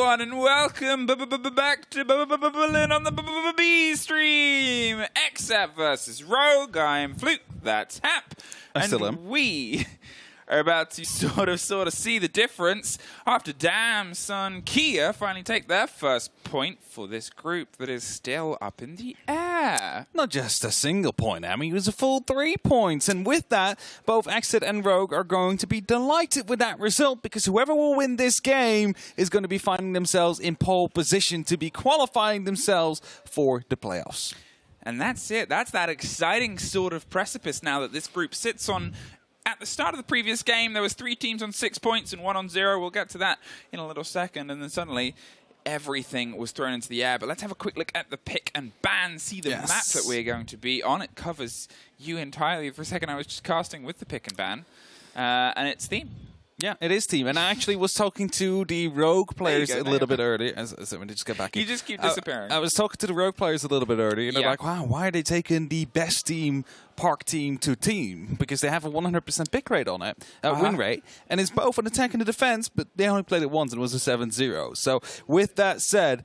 everyone, and welcome back to Berlin on the B stream. XSET versus Rogue. I'm Fluke. That's Hap. I still am. We are about to sort of see the difference after Damn Son Kia finally take their first point for this group that is still up in the air. Not just a single point, I mean, it was a full 3 points. And with that, both XSET and Rogue are going to be delighted with that result, because whoever will win this game is going to be finding themselves in pole position to be qualifying themselves for the playoffs. And that's it. That's that exciting sort of precipice now that this group sits on. At the start of the previous game, there was 3 teams on 6 points and 1 on 0. We'll get to that in a little second. And then suddenly, everything was thrown into the air. But let's have a quick look at the pick and ban. See the map that we're going to be on. It covers you entirely. For a second, I was just casting with the pick and ban. And it's Theme. Yeah, it is Team. And I actually was talking to the Rogue players a little bit earlier. Let me just get back in. You just keep disappearing. I was talking to the Rogue players a little bit earlier, and they're like, wow, why are they taking the best team, Park team, to team? Because they have a 100% pick rate on it, win rate. And it's both an attack and a defense, but they only played it once, and it was a 7-0. So with that said,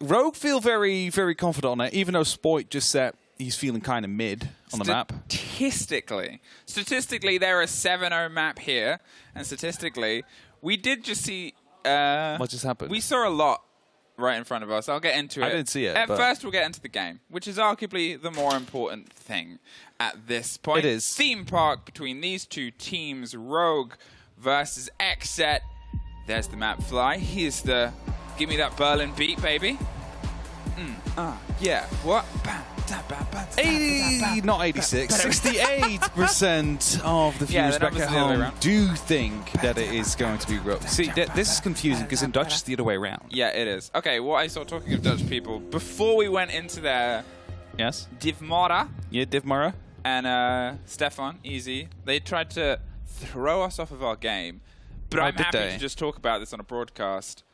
Rogue feel very, very confident on it, even though Spoit just said he's feeling kind of mid on the map. Statistically, they're a 7-0 map here, and statistically, we did just see... what just happened? We saw a lot right in front of us. I'll get into it. I didn't see it. At first, we'll get into the game, which is arguably the more important thing at this point. It is. Theme park between these two teams, Rogue versus XSET. There's the map fly. Here's the... Give me that Berlin beat, baby. Yeah. What? 80, not 86, 68% of the viewers back at home do think that it is going to be Rogue. See, this is confusing because in Dutch it's the other way around. Yeah, it is. Okay, what I saw talking of Dutch people, before we went into their... Yes? Divmara. Yeah, Divmara. And Stefan, easy. They tried to throw us off of our game. But I'm happy to just talk about this on a broadcast.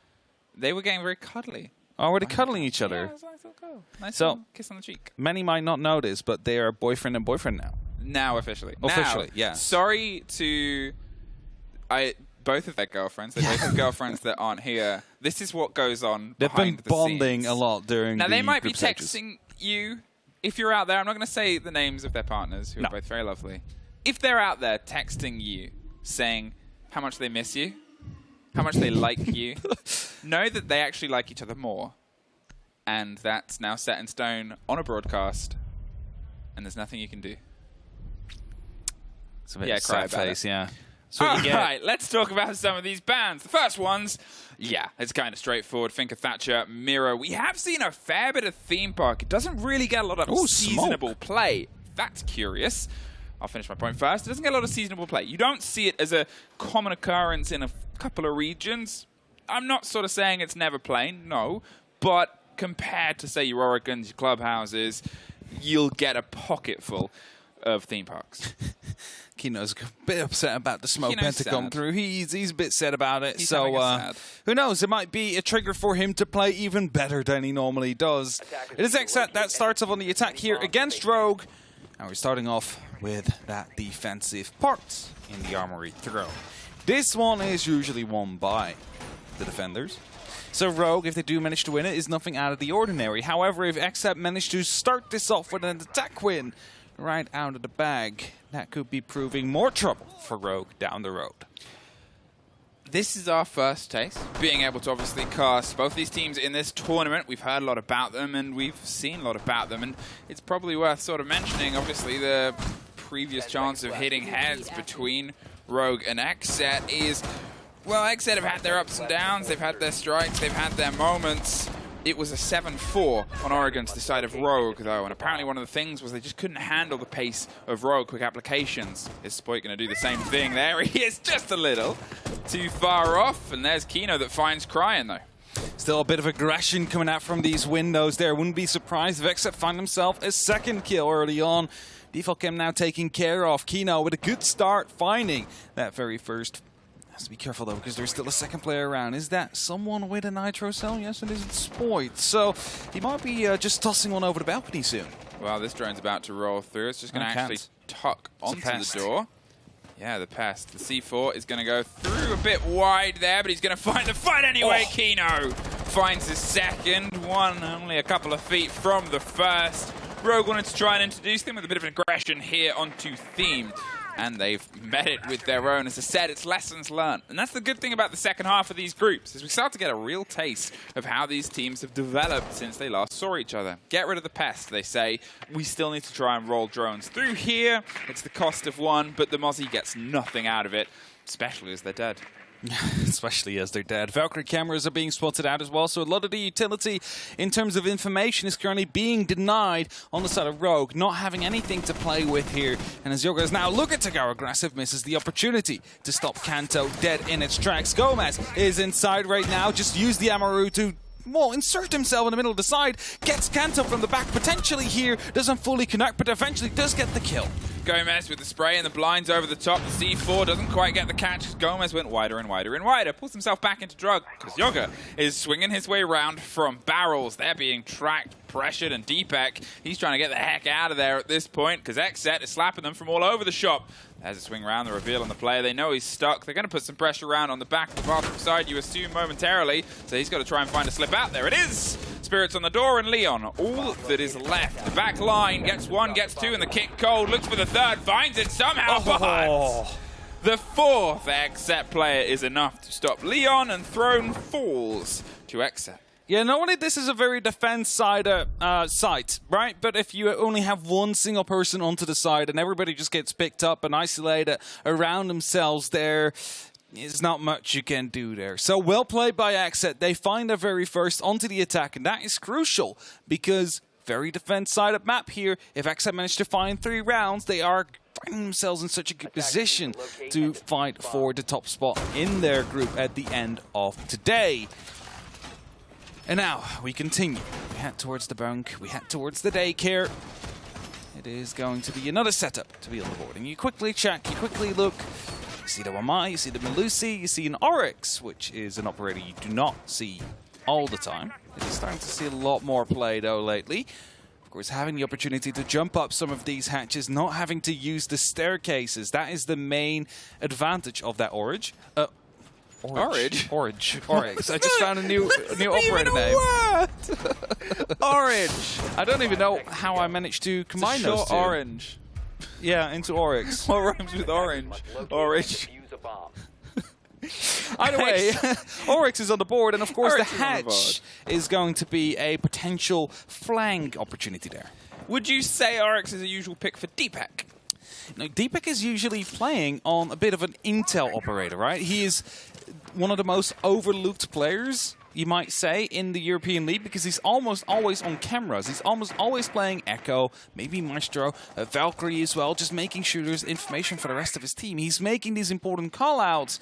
They were getting very cuddly. Oh, were they cuddling each other? Yeah, it was a nice little cuddle. Nice so, little kiss on the cheek. Many might not know this, but they are boyfriend and boyfriend now. Now, officially. Officially, yeah. Sorry to... both of their girlfriends. They both have girlfriends that aren't here. This is what goes on They've behind been bonding a lot during Now, the they might be group stages. texting you. If you're out there, I'm not going to say the names of their partners, who are both very lovely. If they're out there texting you, saying how much they miss you, how much they like you, know that they actually like each other more. And that's now set in stone on a broadcast, and there's nothing you can do. It's a bit sad face, yeah. So all right, let's talk about some of these bans. The first ones, it's kind of straightforward. Think of Thatcher, Miro. We have seen a fair bit of Theme Park. It doesn't really get a lot of seasonable play. That's curious. I'll finish my point first. It doesn't get a lot of seasonable play. You don't see it as a common occurrence in a couple of regions. I'm not sort of saying it's never playing, no. But compared to, say, your Oregons, your clubhouses, you'll get a pocket full of theme parks. Kino's a bit upset about the smoke Pentagon through. He's a bit sad about it. He's so who knows? It might be a trigger for him to play even better than he normally does. It is XSET that starts off on the attack here against Rogue. And we're starting off with that defensive part in the armory throw. This one is usually won by the defenders. So Rogue, if they do manage to win it, is nothing out of the ordinary. However, if XSET manage to start this off with an attack win right out of the bag, that could be proving more trouble for Rogue down the road. This is our first taste, being able to obviously cast both these teams in this tournament. We've heard a lot about them, and we've seen a lot about them, and it's probably worth sort of mentioning, obviously, the previous chance of hitting heads between Rogue and XSET is... Well, XSET have had their ups and downs, they've had their strikes, they've had their moments. It was a 7-4 on Oregon to the side of Rogue, though, and apparently one of the things was they just couldn't handle the pace of Rogue quick applications. Is Spoit going to do the same thing there? He is just a little too far off, and there's Kino that finds crying, though. Still a bit of aggression coming out from these windows there. Wouldn't be surprised if XSET find himself a second kill early on. Default Chem now taking care of Kino with a good start, finding that very first. Has to be careful though, because there's still a second player around. Is that someone with a nitro cell? Yes, it is. It's Spoit. So he might be just tossing one over the balcony soon. Well, this drone's about to roll through. It's just going to actually tuck onto the door. Yeah, the pest. The C4 is going to go through a bit wide there, but he's going to find the fight anyway. Kino finds his second one, only a couple of feet from the first. Rogue wanted to try and introduce them with a bit of aggression here onto theme. And they've met it with their own. As I said, it's lessons learned. And that's the good thing about the second half of these groups, is we start to get a real taste of how these teams have developed since they last saw each other. Get rid of the pest, they say. We still need to try and roll drones through here. It's the cost of one, but the Mozzie gets nothing out of it, especially as they're dead. Especially as they're dead. Valkyrie cameras are being spotted out as well, so a lot of the utility in terms of information is currently being denied on the side of Rogue, not having anything to play with here. And as Yoga is now looking to go aggressive, misses the opportunity to stop Kanto dead in its tracks. Gomez is inside right now, just use the Amaru to insert himself in the middle of the side, gets Kanto from the back, potentially here, doesn't fully connect, but eventually does get the kill. Gomez with the spray and the blinds over the top. The C4 doesn't quite get the catch. Gomez went wider and wider and wider, pulls himself back into drug, because Yoga is swinging his way around from barrels. They're being tracked, pressured, and Deepak, he's trying to get the heck out of there at this point, because XSET is slapping them from all over the shop. There's a swing around, the reveal on the player. They know he's stuck. They're going to put some pressure around on the back of the bathroom side, you assume momentarily. So he's got to try and find a slip out there. It is! Spirits on the door, and Leon, all that is left. The back line gets one, gets two, and the kick cold. Looks for the third, finds it somehow, but the fourth XSET player is enough to stop Leon, and throne falls to XSET. Yeah, normally this is a very defense-side site, right? But if you only have one single person onto the side and everybody just gets picked up and isolated around themselves, there is not much you can do there. So well played by XSET. They find their very first onto the attack, and that is crucial because very defense-sided map here. If XSET manage to find 3 rounds, they are finding themselves in such a good position to fight for the top spot in their group at the end of today. And now we continue. We head towards the bunk. We head towards the daycare. It is going to be another setup to be on the board. And you quickly check, you quickly look. You see the Wamai, you see the Melusi, you see an Oryx, which is an operator you do not see all the time. It is starting to see a lot more play, though, lately. Of course, having the opportunity to jump up some of these hatches, not having to use the staircases. That is the main advantage of that Oryx. Oryx. I just found a new operator name. Orange. I don't even know how I managed to combine those two. Orange. Yeah, into Oryx. What rhymes with orange? Orange. Either way, Oryx is on the board, and of course the hatch is going to be a potential flank opportunity there. Would you say Oryx is a usual pick for Deepak? Now, Deepak is usually playing on a bit of an intel operator, right? He is one of the most overlooked players, you might say, in the European League because he's almost always on cameras. He's almost always playing Echo, maybe Maestro, Valkyrie as well, just making sure there's information for the rest of his team. He's making these important call-outs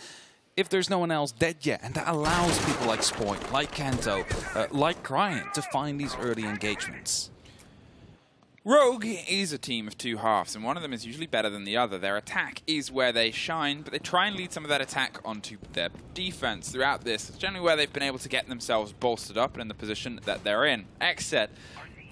if there's no one else dead yet, and that allows people like Spoint, like Kanto, like Cryant to find these early engagements. Rogue is a team of 2 halves, and one of them is usually better than the other. Their attack is where they shine, but they try and lead some of that attack onto their defense throughout this. It's generally where they've been able to get themselves bolstered up and in the position that they're in. XSET,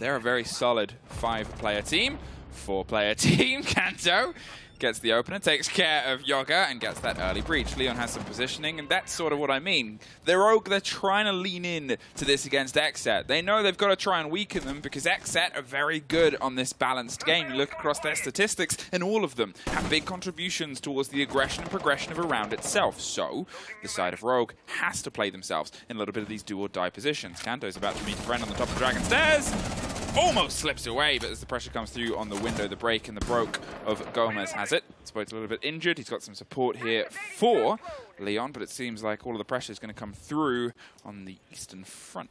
they're a very solid 5-player team, 4-player team. Kanto gets the opener, takes care of Yoga, and gets that early breach. Leon has some positioning, and that's sort of what I mean. They're trying to lean in to this against XSET. They know they've got to try and weaken them because XSET are very good on this balanced game. You look across their statistics, and all of them have big contributions towards the aggression and progression of a round itself. So, the side of Rogue has to play themselves in a little bit of these do-or-die positions. Kanto's about to meet a friend on the top of the Dragon Stairs. Almost slips away, but as the pressure comes through on the window, the break and the broke of Gomez has it. Spoit's a little bit injured. He's got some support here for Leon, but it seems like all of the pressure is going to come through on the eastern front.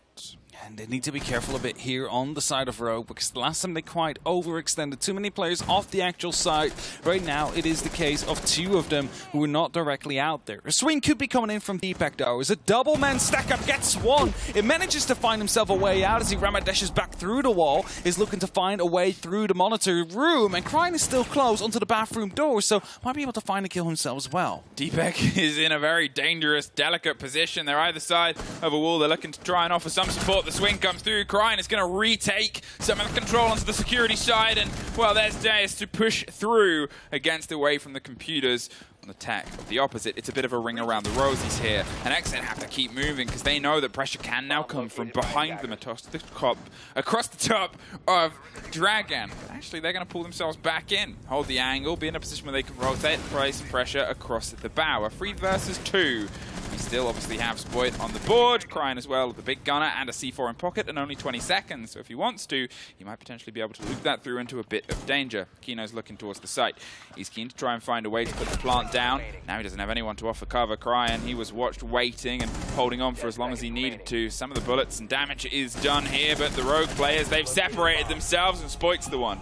And they need to be careful a bit here on the side of Rogue because the last time they quite overextended too many players off the actual side. Right now, it is the case of 2 of them who are not directly out there. A swing could be coming in from Deepak, though, as a double-man stack-up gets one. It manages to find himself a way out as he ramadashes back through the wall, is looking to find a way through the monitor room, and Crying is still close onto the bathroom door, so might be able to find a kill himself as well. Deepak is in a a very dangerous, delicate position. They're either side of a wall. They're looking to try and offer some support. The swing comes through. Crying is going to retake some of the control onto the security side. And, well, there's Deus to push through against away from the computers. On the tech of the opposite, it's a bit of a ring around the rosies here. And XSET have to keep moving because they know that pressure can now come from behind them across the top of Dragon. But actually, they're going to pull themselves back in, hold the angle, be in a position where they can rotate, place pressure across the bow. A 3 versus 2. We still obviously have Spoit on the board, Crying as well, the big gunner, and a C4 in pocket, and only 20 seconds. So if he wants to, he might potentially be able to loop that through into a bit of danger. Kino's looking towards the site. He's keen to try and find a way to put the plant down. Now he doesn't have anyone to offer cover. Crying, he was watched waiting and holding on for as long as he needed to. Some of the bullets and damage is done here, but the rogue players, they've separated themselves, and Spoit's the one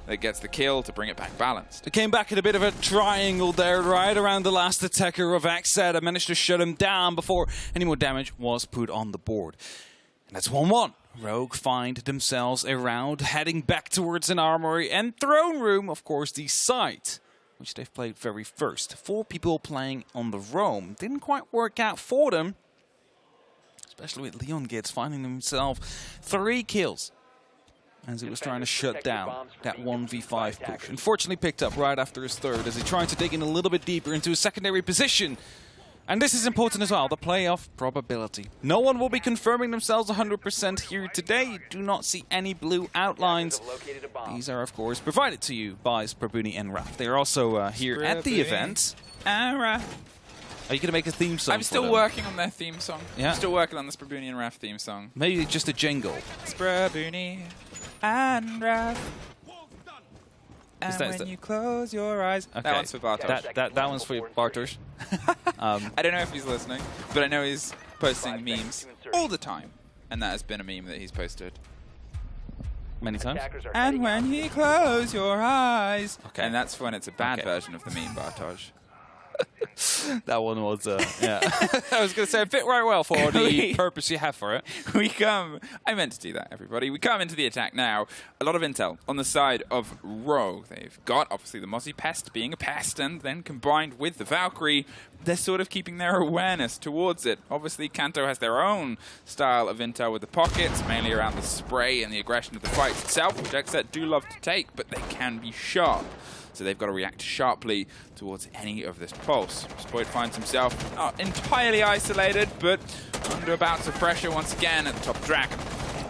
that gets the kill to bring it back balanced. It came back in a bit of a triangle there, right around the last attacker of XSET. I managed to shut him down before any more damage was put on the board. And that's 1-1. Rogue find themselves around, heading back towards an armory and throne room, of course, the site, which they've played very first. 4 people playing on the roam. Didn't quite work out for them, especially with Leon Gitz finding himself 3 kills as he was trying to shut down that 1v5 push. Unfortunately picked up right after his third as he tried to dig in a little bit deeper into a secondary position. And this is important as well, the playoff probability. No one will be confirming themselves 100% here today. You do not see any blue outlines. These are, of course, provided to you by Sprabuni and Raf. They are also here at the event. And Raf. Are you going to make a theme song? I'm still working on their theme song. Yeah. I'm still working on the Sprabuni and Raf theme song. Maybe just a jingle. Sprabuni and Raf. And when you close your eyes. Okay. That one's for Bartosz. That one's for Bartosz. I don't know if he's listening, but I know he's posting memes all the time. And that has been a meme that he's posted many times. And when you close your eyes. Okay. And that's when it's a bad version of the meme, Bartosz. That one was, yeah. I was going to say, it fit right well for the purpose you have for it. I meant to do that, everybody. We come into the attack now. A lot of intel on the side of Rogue. They've got, obviously, the Mozzie Pest being a pest, and then combined with the Valkyrie, they're sort of keeping their awareness towards it. Obviously, Kanto has their own style of intel with the pockets, mainly around the spray and the aggression of the fight itself, which XSET do love to take, but they can be sharp. So they've got to react sharply towards any of this pulse. Spoit finds himself not entirely isolated, but under bouts of pressure once again at the top of Dragon.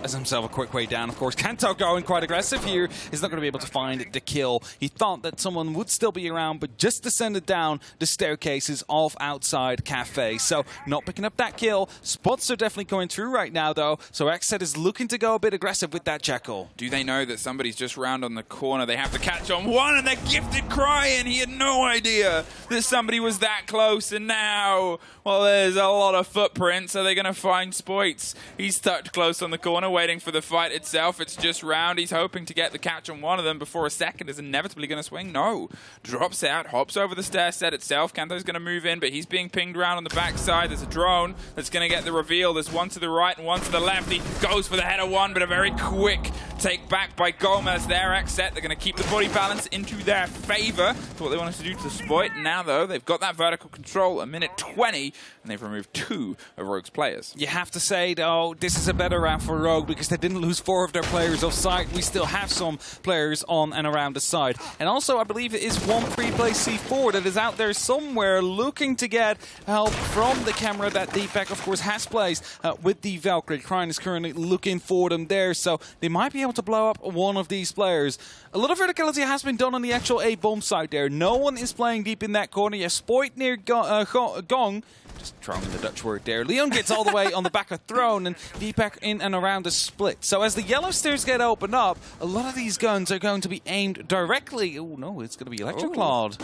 Has himself a quick way down, of course. Kanto going quite aggressive here. He's not going to be able to find the kill. He thought that someone would still be around, but just descended down the staircases of outside Cafe. So not picking up that kill. Spots are definitely going through right now, though. So XSET is looking to go a bit aggressive with that Jekyll. Do they know that somebody's just round on the corner? They have to catch on one, and they're gifted Crying. He had no idea that somebody was that close, and now, well, there's a lot of footprints. Are they going to find Spoits? He's tucked close on the corner, waiting for the fight itself. It's just round. He's hoping to get the catch on one of them before a second is inevitably going to swing. No. Drops out, hops over the stair set itself. Kanto's going to move in, but he's being pinged around on the backside. There's a drone that's going to get the reveal. There's one to the right and one to the left. He goes for the header one, but a very quick take back by Gomez there. XSET, they're going to keep the body balance into their favor. That's what they wanted to do to Spoit. Now, though, they've got that vertical control, a minute 20, and they've removed 2 of Rogue's players. You have to say, though, this is a better round for Rogue because they didn't lose 4 of their players off site. We still have some players on and around the side. And also, I believe it is one free-play C4 that is out there somewhere looking to get help from the camera that Deepak, of course, has placed with the Valkyrie. Crying is currently looking for them there, so they might be able to blow up one of these players. A lot of verticality has been done on the actual A-bomb side there. No one is playing deep in that corner. You Spoit near Gong. Just throwing the Dutch word there. Leon gets all the way on the back of Throne, and Deepak in and around the split. So as the yellow stairs get opened up, a lot of these guns are going to be aimed directly. Oh no, it's going to be Electroclawed.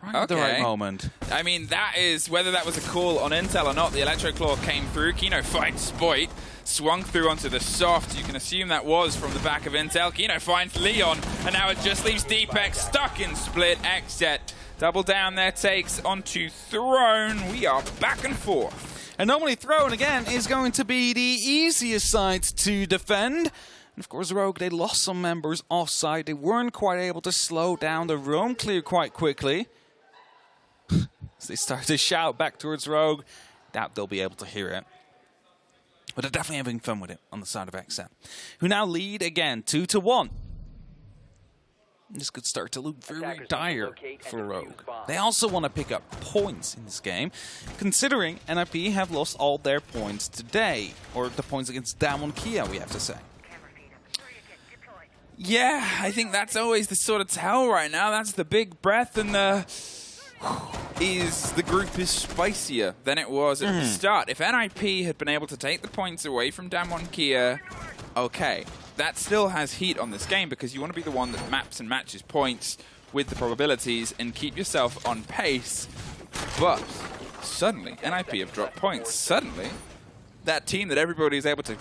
Right at the right moment. I mean, that is, whether that was a call on intel or not, the Electroclaw came through. Kino finds Spoit, swung through onto the soft. You can assume that was from the back of intel. Kino finds Leon, and now it just leaves Deepak stuck in split. XSET double down their takes onto Throne. We are back and forth. And normally Throne, again, is going to be the easiest side to defend. And of course, Rogue, they lost some members offside. They weren't quite able to slow down the roam clear quite quickly. as they start to shout back towards Rogue. Doubt they'll be able to hear it. But they're definitely having fun with it on the side of XSET, who now lead again 2-1. This could start to look very dire for Rogue. They also want to pick up points in this game, considering NIP have lost all their points today, or the points against Damwon Kia, we have to say. Yeah, I think that's always the sort of tell right now. That's the big breath, and the group is spicier than it was at the start. If NIP had been able to take the points away from Damwon Kia, okay. That still has heat on this game because you want to be the one that maps and matches points with the probabilities and keep yourself on pace. But suddenly, NIP have dropped points. Suddenly, that team that everybody is able to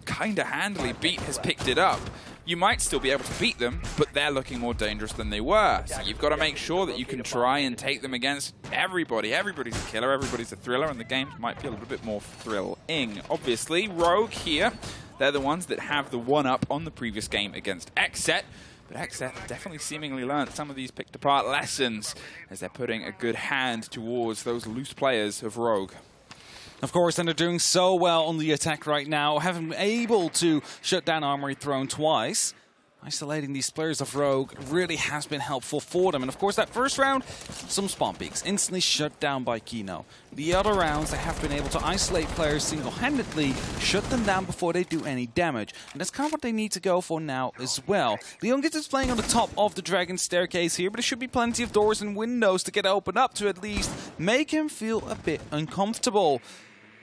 kind of handily beat has picked it up. You might still be able to beat them, but they're looking more dangerous than they were. So you've got to make sure that you can try and take them against everybody. Everybody's a killer, everybody's a thriller, and the games might be a little bit more thrilling. Obviously, Rogue here, they're the ones that have the one-up on the previous game against XSET. But XSET definitely seemingly learned some of these picked-apart lessons as they're putting a good hand towards those loose players of Rogue. Of course, and they're doing so well on the attack right now, having been able to shut down Armory Throne twice. Isolating these players of Rogue really has been helpful for them. And of course, that first round, some spawn peaks, instantly shut down by Kino. The other rounds, they have been able to isolate players single-handedly, shut them down before they do any damage. And that's kind of what they need to go for now as well. Leon gets is playing on the top of the Dragon Staircase here, but there should be plenty of doors and windows to get opened up to at least make him feel a bit uncomfortable.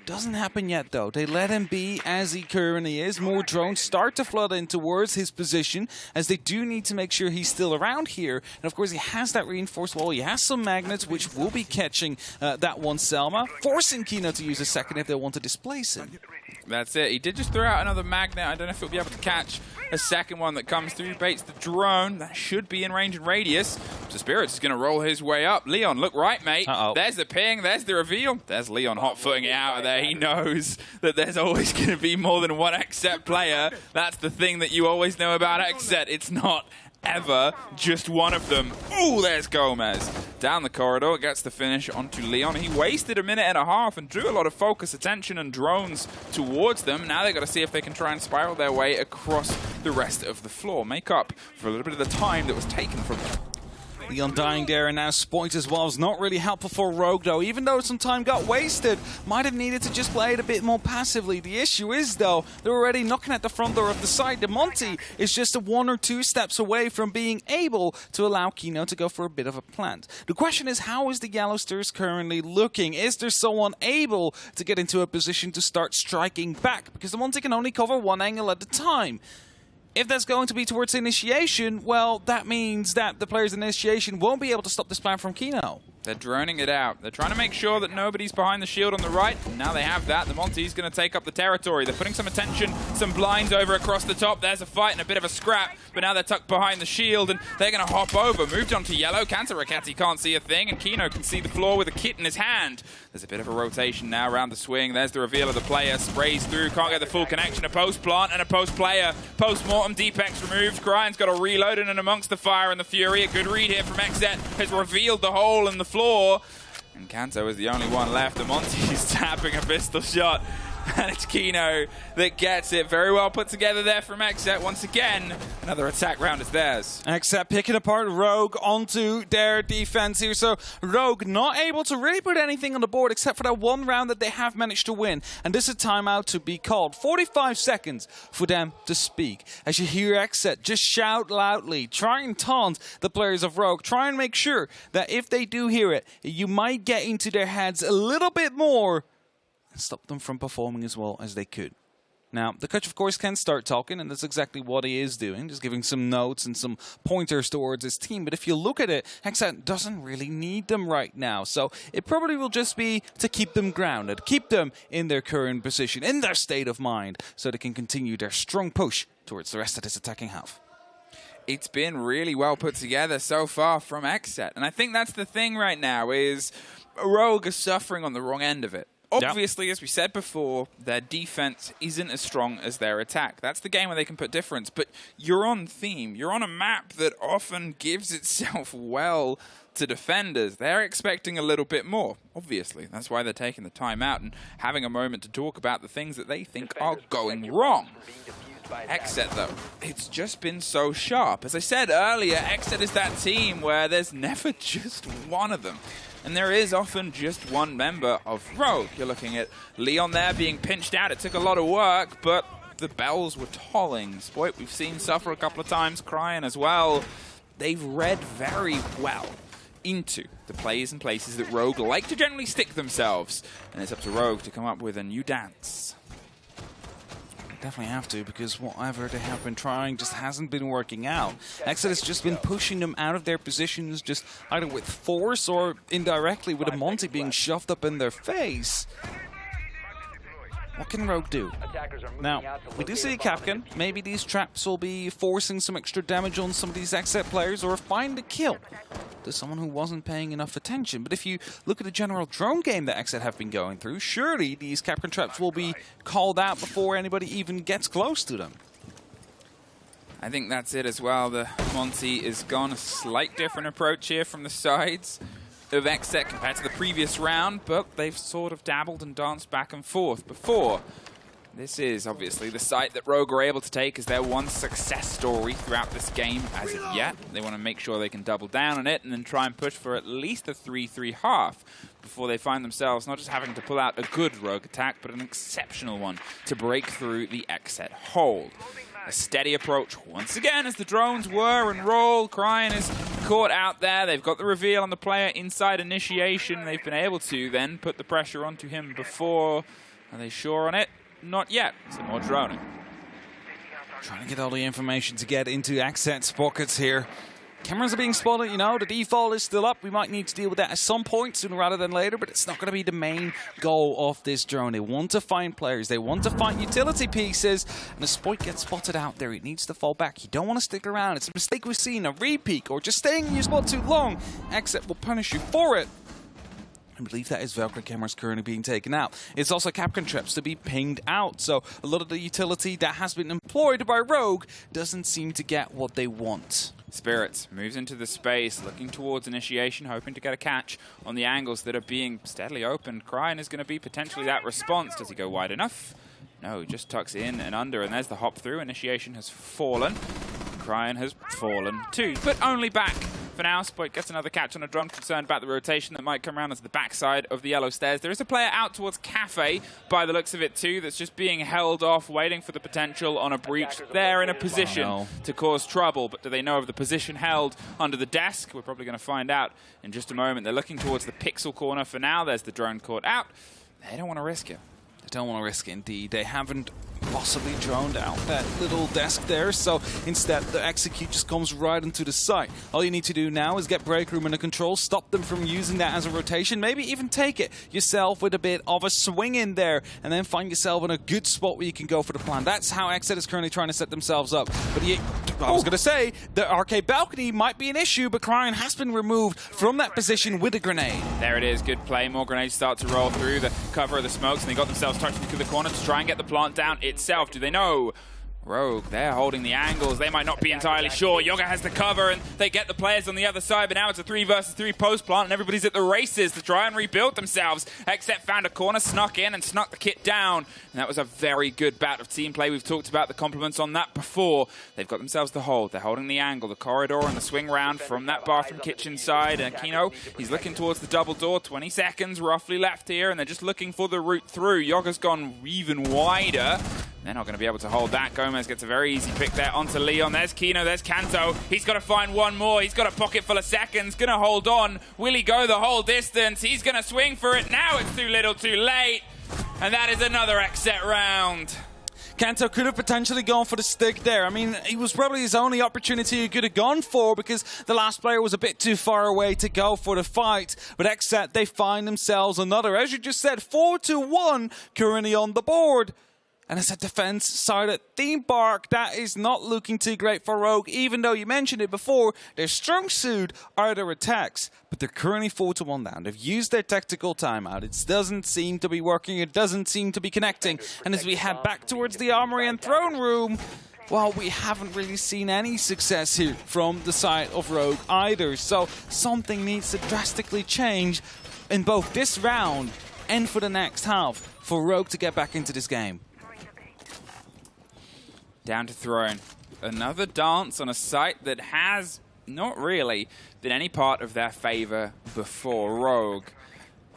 Doesn't happen yet, though. They let him be as he currently is. More drones start to flood in towards his position, as they do need to make sure he's still around here. And of course, he has that reinforced wall. He has some magnets, which will be catching that one Selma, forcing Kino to use a second if they want to displace him. That's it. He did just throw out another magnet. I don't know if he'll be able to catch a second one that comes through. Baits the drone. That should be in range and radius. So Spirits is going to roll his way up. Leon, look right, mate. There's the ping. There's the reveal. There's Leon hot-footing it out of there. He knows that there's always going to be more than one XSET player. That's the thing that you always know about XSET. It's not ever just one of them. Ooh, there's Gomez. Down the corridor, gets the finish onto Leon. He wasted a minute and a half and drew a lot of focus, attention, and drones towards them. Now they've got to see if they can try and spiral their way across the rest of the floor. Make up for a little bit of the time that was taken from them. The Undying Dare and now Spoint as well is not really helpful for Rogue, though. Even though some time got wasted, might have needed to just play it a bit more passively. The issue is, though, they're already knocking at the front door of the site. The Monty is just 1 or 2 steps away from being able to allow Kino to go for a bit of a plant. The question is, how is the Yellowsters currently looking? Is there someone able to get into a position to start striking back? Because the Monty can only cover one angle at a time. If that's going to be towards initiation, well, that means that the players in initiation won't be able to stop this plan from Kino. They're droning it out. They're trying to make sure that nobody's behind the shield on the right. And now they have that. The Monty's going to take up the territory. They're putting some attention, some blinds over across the top. There's a fight and a bit of a scrap. But now they're tucked behind the shield and they're going to hop over. Moved on to yellow. Kantarakati can't see a thing. And Kino can see the floor with a kit in his hand. There's a bit of a rotation now around the swing. There's the reveal of the player. Sprays through. Can't get the full connection. A post plant and a post player. Post-mortem. Deepex removed. Cryan's got a reload in and amongst the fire and the fury. A good read here from XSET has revealed the hole in the floor. And Kanto is the only one left. The Monty's tapping a pistol shot. And it's Kino that gets it. Very well put together there from XSET. Once again, another attack round is theirs. XSET picking apart Rogue onto their defense here. So Rogue not able to really put anything on the board except for that one round that they have managed to win. And this is a timeout to be called. 45 seconds for them to speak. As you hear XSET just shout loudly, try and taunt the players of Rogue. Try and make sure that if they do hear it, you might get into their heads a little bit more and stop them from performing as well as they could. Now, the coach, of course, can start talking, and that's exactly what he is doing, just giving some notes and some pointers towards his team. But if you look at it, XSET doesn't really need them right now. So it probably will just be to keep them grounded, keep them in their current position, in their state of mind, so they can continue their strong push towards the rest of this attacking half. It's been really well put together so far from XSET. And I think that's the thing right now is Rogue is suffering on the wrong end of it. obviously, as we said before, their defense isn't as strong as their attack. That's the game where they can put difference. But you're on theme. You're on a map that often gives itself well to defenders. They're expecting a little bit more, obviously. That's why they're taking the time out and having a moment to talk about the things that they think are going wrong. XSET, though, it's just been so sharp. As I said earlier, XSET is that team where there's never just one of them. And there is often just one member of Rogue. You're looking at Leon there being pinched out. It took a lot of work, but the bells were tolling. Spoit, we've seen suffer a couple of times, crying as well. They've read very well into the plays and places that Rogue like to generally stick themselves. And it's up to Rogue to come up with a new dance. Definitely have to, because whatever they have been trying just hasn't been working out. XSET has just been pushing them out of their positions, just either with force or indirectly with a Monty being shoved up in their face. What can Rogue do? Now, we do see a Capcan. Maybe these traps will be forcing some extra damage on some of these XSET players, or find a kill to someone who wasn't paying enough attention. But if you look at the general drone game that XSET have been going through, surely these Capcan traps will be called out before anybody even gets close to them. I think that's it as well. The Monty is gone. A slight different approach here from the sides of XSET compared to the previous round, but they've sort of dabbled and danced back and forth before. This is obviously the site that Rogue are able to take as their one success story throughout this game as of yet. They want to make sure they can double down on it and then try and push for at least a 3-3 half before they find themselves not just having to pull out a good Rogue attack, but an exceptional one to break through the XSET hold. A steady approach once again as the drones whir and roll. Cryin is caught out there. They've got the reveal on the player inside initiation. They've been able to then put the pressure onto him before. Are they sure on it? Not yet. Some more droning. Trying to get all the information to get into XSET's pockets here. Cameras are being spotted, you know, the default is still up. We might need to deal with that at some point, sooner rather than later, but it's not going to be the main goal of this drone. They want to find players, they want to find utility pieces, and the Spoit gets spotted out there. It needs to fall back. You don't want to stick around. It's a mistake we've seen, a repeat, or just staying in your spot too long. XSET will punish you for it. I believe that is Valkyrie cameras currently being taken out. It's also Capcan traps to be pinged out, so a lot of the utility that has been employed by Rogue doesn't seem to get what they want. Spirits moves into the space, looking towards initiation, hoping to get a catch on the angles that are being steadily opened. Cryin is going to be potentially that response. Does he go wide enough? No, he just tucks in and under, and there's the hop through. Initiation has fallen. Cryin has fallen too, but only back for now. Spoit gets another catch on a drone, concerned about the rotation that might come around as the backside of the yellow stairs. There is a player out towards Cafe, by the looks of it too, that's just being held off, waiting for the potential on a breach. They're in a position to cause trouble, but do they know of the position held under the desk? We're probably going to find out in just a moment. They're looking towards the pixel corner for now. There's the drone caught out. They don't want to risk it. They don't want to risk it, indeed. They haven't possibly droned out that little desk there, so instead the execute just comes right into the site. All you need to do now is get break room under control, stop them from using that as a rotation, maybe even take it yourself with a bit of a swing in there, and then find yourself in a good spot where you can go for the plan. That's how XSET is currently trying to set themselves up. But I was going to say, the arcade balcony might be an issue, but Cryin has been removed from that position with a grenade. There it is, good play. More grenades start to roll through the cover of the smokes, and they got themselves touching through the corner to try and get the plant down itself. Do they know? Rogue, they're holding the angles. They might not be entirely sure. Yoga has the cover, and they get the players on the other side, but now it's a 3 versus 3 post plant, and everybody's at the races to try and rebuild themselves. XSET found a corner, snuck in, and snuck the kit down. And that was a very good bout of team play. We've talked about the compliments on that before. They've got themselves the hold. They're holding the angle, the corridor, and the swing round from that bathroom kitchen side. And Kino, he's looking towards the double door. 20 seconds roughly left here, and they're just looking for the route through. Yoga's gone even wider. They're not going to be able to hold that. Gomez gets a very easy pick there onto Leon. There's Kino, there's Kanto. He's got to find one more. He's got a pocket full of seconds. Going to hold on. Will he go the whole distance? He's going to swing for it. Now it's too little, too late. And that is another XSET round. Kanto could have potentially gone for the stick there. I mean, it was probably his only opportunity he could have gone for, because the last player was a bit too far away to go for the fight. But XSET, they find themselves another. As you just said, 4-1 currently on the board. And it's a defense-sided theme park. That is not looking too great for Rogue, even though you mentioned it before. Their strong suit are their attacks, but they're currently 4-1 down. They've used their tactical timeout. It doesn't seem to be working. It doesn't seem to be connecting. And as we head back towards the Armory and Throne Room, well, we haven't really seen any success here from the side of Rogue either. So something needs to drastically change in both this round and for the next half for Rogue to get back into this game. Down to Throne. Another dance on a site that has not really been any part of their favor before. Rogue.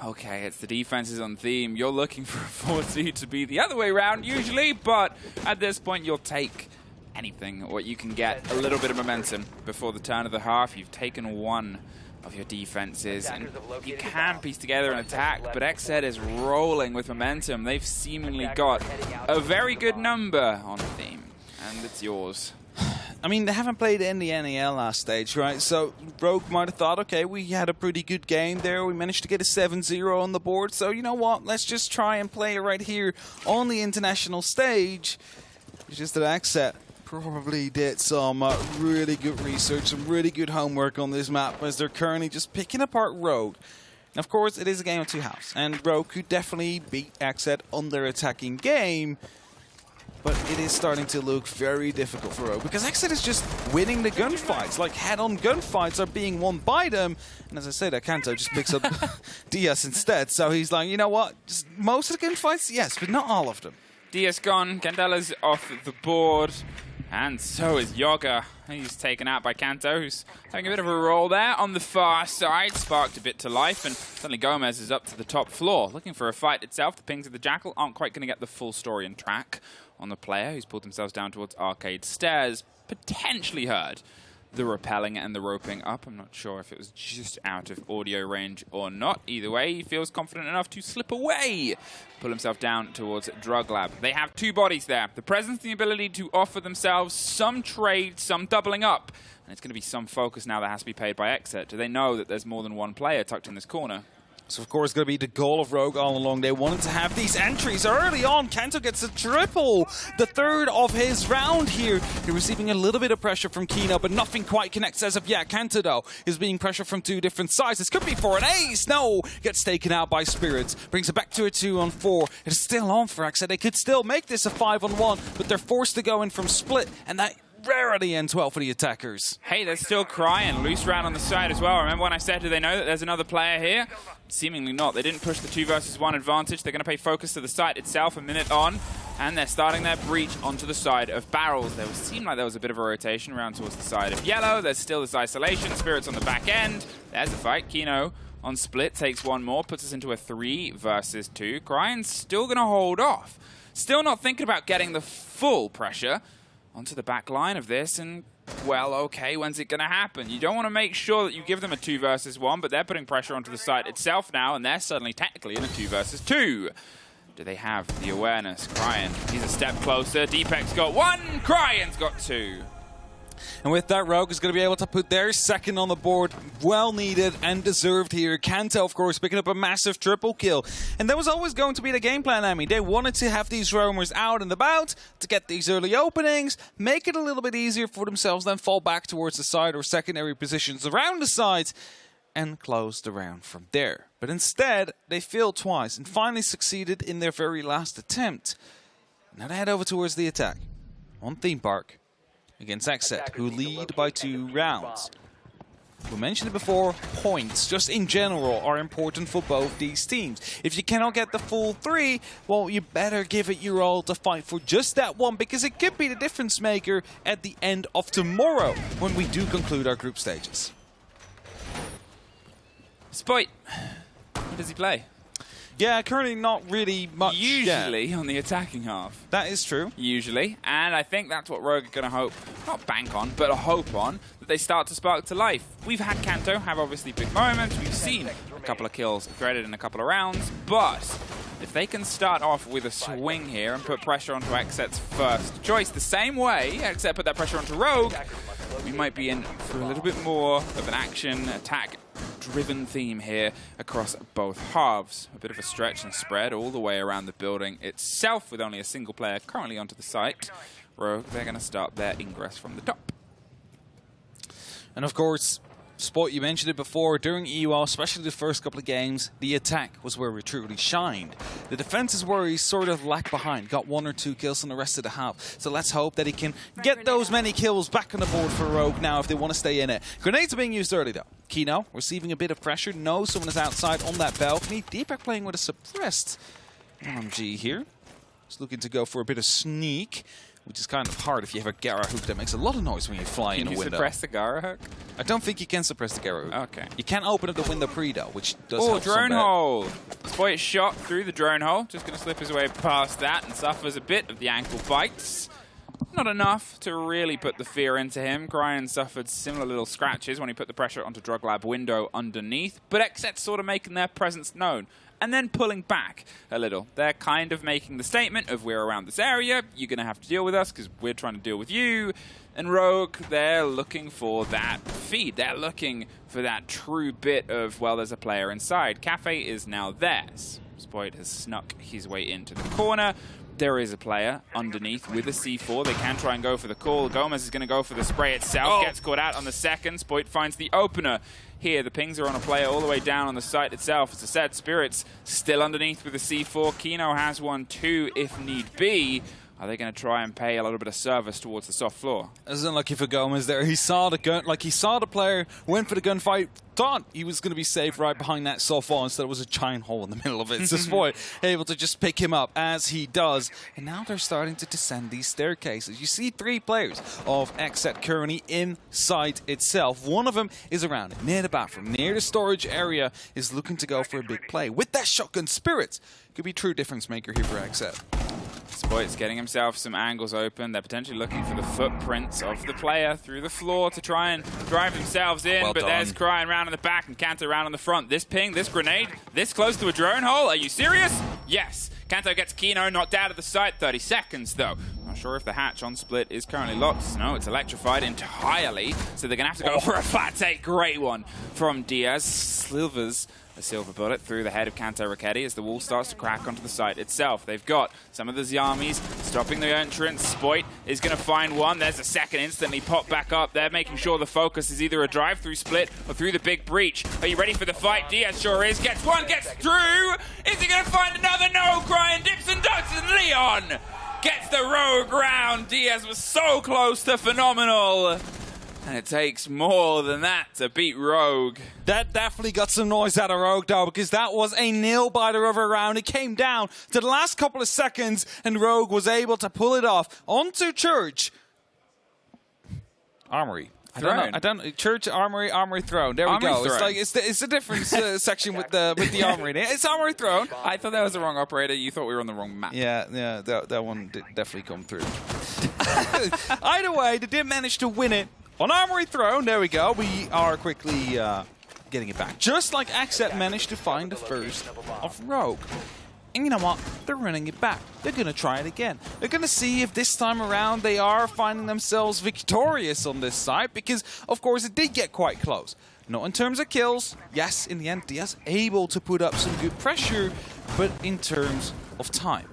Okay, it's the defenses on theme. You're looking for a 4-2 to be the other way around usually, but at this point you'll take anything, what you can get, a little bit of momentum before the turn of the half. You've taken one of your defenses, and you can piece together an attack, but XSET is rolling with momentum. They've seemingly got a very good number on theme, and it's yours. I mean, they haven't played in the NAL last stage, right? So Rogue might have thought, okay, we had a pretty good game there. We managed to get a 7-0 on the board. So you know what? Let's just try and play it right here on the international stage. It's just that XSET probably did some really good research, some really good homework on this map, as they're currently just picking apart Rogue. And of course, it is a game of two halves, and Rogue could definitely beat XSET on their attacking game, but it is starting to look very difficult for Rogue, because XSET is just winning the gunfights. Like, head-on gunfights are being won by them, and as I say that, Kanto just picks up Diaz instead, so he's like, you know what, just most of the gunfights, yes, but not all of them. Diaz gone, Candela's off the board. And so is Yoga. He's taken out by Kanto, who's having a bit of a roll there on the far side. Sparked a bit to life, and suddenly Gomez is up to the top floor, looking for a fight itself. The pings of the Jackal aren't quite going to get the full story and track on the player, who's pulled themselves down towards Arcade Stairs. Potentially heard the rappelling and the roping up. I'm not sure if it was just out of audio range or not. Either way, he feels confident enough to slip away, pull himself down towards Drug Lab. They have two bodies there. The presence and the ability to offer themselves some trade, some doubling up. And it's going to be some focus now that has to be paid by XSET. Do they know that there's more than one player tucked in this corner? So, of course, going to be the goal of Rogue all along. They wanted to have these entries early on. Kanto gets a triple, the third of his round here. He's receiving a little bit of pressure from Kino, but nothing quite connects as of yet. Kanto, though, is being pressured from two different sides. This could be for an ace. No, gets taken out by Spirits. Brings it back to a 2-on-4. It's still on for XSET. They could still make this a 5-on-1, but they're forced to go in from split, and that rarely ends well for the attackers. Hey, they're still crying. Loose round on the side as well. Remember when I said, do they know that there's another player here? Seemingly not. They didn't push the 2-versus-1 advantage. They're going to pay focus to the site itself a minute on, and they're starting their breach onto the side of Barrels. There seemed like there was a bit of a rotation around towards the side of Yellow. There's still this isolation. Spirits on the back end. There's the fight. Kino on split takes one more, puts us into a 3-versus-2. Cryan's still going to hold off. Still not thinking about getting the full pressure onto the back line of this, and, well, okay, when's it going to happen? You don't want to make sure that you give them a 2-versus-1, but they're putting pressure onto the site itself now, and they're suddenly technically in a 2-versus-2. Do they have the awareness? Cryan, he's a step closer. Deepek's got one, Cryan's got two. And with that, Rogue is going to be able to put their second on the board. Well needed and deserved here. Kanto, of course, picking up a massive triple kill. And that was always going to be the game plan, Emi. They wanted to have these roamers out and about to get these early openings, make it a little bit easier for themselves, then fall back towards the side or secondary positions around the sides and close the round from there. But instead, they failed twice and finally succeeded in their very last attempt. Now they head over towards the attack on Theme Park against XSET, who lead by 2 rounds. We mentioned it before, points, just in general, are important for both these teams. If you cannot get the full 3, well, you better give it your all to fight for just that one, because it could be the difference maker at the end of tomorrow, when we do conclude our group stages. Spoit, who does he play? Yeah, currently not really much. Usually on the attacking half. That is true. Usually. And I think that's what Rogue are going to hope, not bank on, but hope on, that they start to spark to life. We've had Kanto have obviously big moments. We've seen a couple of kills threaded in a couple of rounds. But if they can start off with a swing here and put pressure onto XSET's first choice the same way XSET put that pressure onto Rogue, we might be in for a little bit more of an action attack attack-driven theme here across both halves. A bit of a stretch and spread all the way around the building itself with only a single player currently onto the site. Rogue, they're going to start their ingress from the top. And of course, Sport, you mentioned it before, during EUL, especially the first couple of games, the attack was where we truly shined. The defense is where he sort of lagged behind, got 1 or 2 kills on the rest of the half. So let's hope that he can get those many kills back on the board for Rogue now if they want to stay in it. Grenades are being used early though. Kino receiving a bit of pressure, knows someone is outside on that balcony. Deepak playing with a suppressed LMG here. He's looking to go for a bit of sneak, which is kind of hard if you have a Gara hook that makes a lot of noise when you fly in a window. Can you suppress the Gara hook? I don't think you can suppress the Gara hook. Okay. You can open up the window pre though, which does help. Oh, drone hole! Spoit is shot through the drone hole. Just going to slip his way past that and suffers a bit of the ankle bites. Not enough to really put the fear into him. Cryan suffered similar little scratches when he put the pressure onto Drug Lab window underneath. But XSET sort of making their presence known. And then pulling back a little. They're kind of making the statement of we're around this area, you're going to have to deal with us because we're trying to deal with you. And Rogue, they're looking for that feed. They're looking for that true bit of, well, there's a player inside. Cafe is now theirs. Spoit has snuck his way into the corner. There is a player underneath with a C4. They can try and go for the call. Gomez is going to go for the spray itself. Gets caught out on the second. Spoit finds the opener. Here, the pings are on a player all the way down on the site itself. As I said, Spirit's still underneath with the C4. Kino has one too, if need be. Are they going to try and pay a little bit of service towards the soft floor? It's unlucky for Gomez there. He saw the gun, like he saw the player, went for the gunfight, thought he was going to be safe right behind that soft wall. Instead, it was a giant hole in the middle of it. So Spoit able to just pick him up as he does. And now they're starting to descend these staircases. You see 3 players of XSET currently inside itself. One of them is around it, near the bathroom, near the storage area, is looking to go for a big play. With that shotgun, Spirits could be true difference maker here for XSET. Spoit's getting himself some angles open. They're potentially looking for the footprints of the player through the floor to try and drive themselves in. But there's Cryan round in the back and Kanto round on the front. This ping, this grenade, this close to a drone hole. Are you serious? Yes. Kanto gets Kino knocked out of the site. 30 seconds, though. Not sure if the hatch on split is currently locked. No, it's electrified entirely. So they're going to have to go for a flat take. Great one from Diaz. Slivers a silver bullet through the head of Kanto Raketti as the wall starts to crack onto the site itself. They've got some of the Zyamis stopping the entrance. Spoit is going to find one. There's a second instantly pop back up. They're making sure the focus is either a drive-through split or through the big breach. Are you ready for the fight? Diaz sure is. Gets one, gets through. Is he going to find another? No, Cryan dips and ducks, and Leon gets the Rogue round. Diaz was so close to phenomenal. And it takes more than that to beat Rogue. That definitely got some noise out of Rogue, though, because that was a nail-biter of a round. It came down to the last couple of seconds, and Rogue was able to pull it off onto Church. Armory. I don't. Church, Armory, Armory Throne. There we go. Throne. It's a different section with the Armory. It's Armory Throne. I thought that was the wrong operator. You thought we were on the wrong map. Yeah, that one did definitely come through. Either way, they did manage to win it. On Armory Throne, there we go. We are quickly getting it back. Just like XSET managed to find the first of Rogue. And you know what? They're running it back. They're going to try it again. They're going to see if this time around they are finding themselves victorious on this side. Because, of course, it did get quite close. Not in terms of kills. Yes, in the end, Diaz able to put up some good pressure. But in terms of time.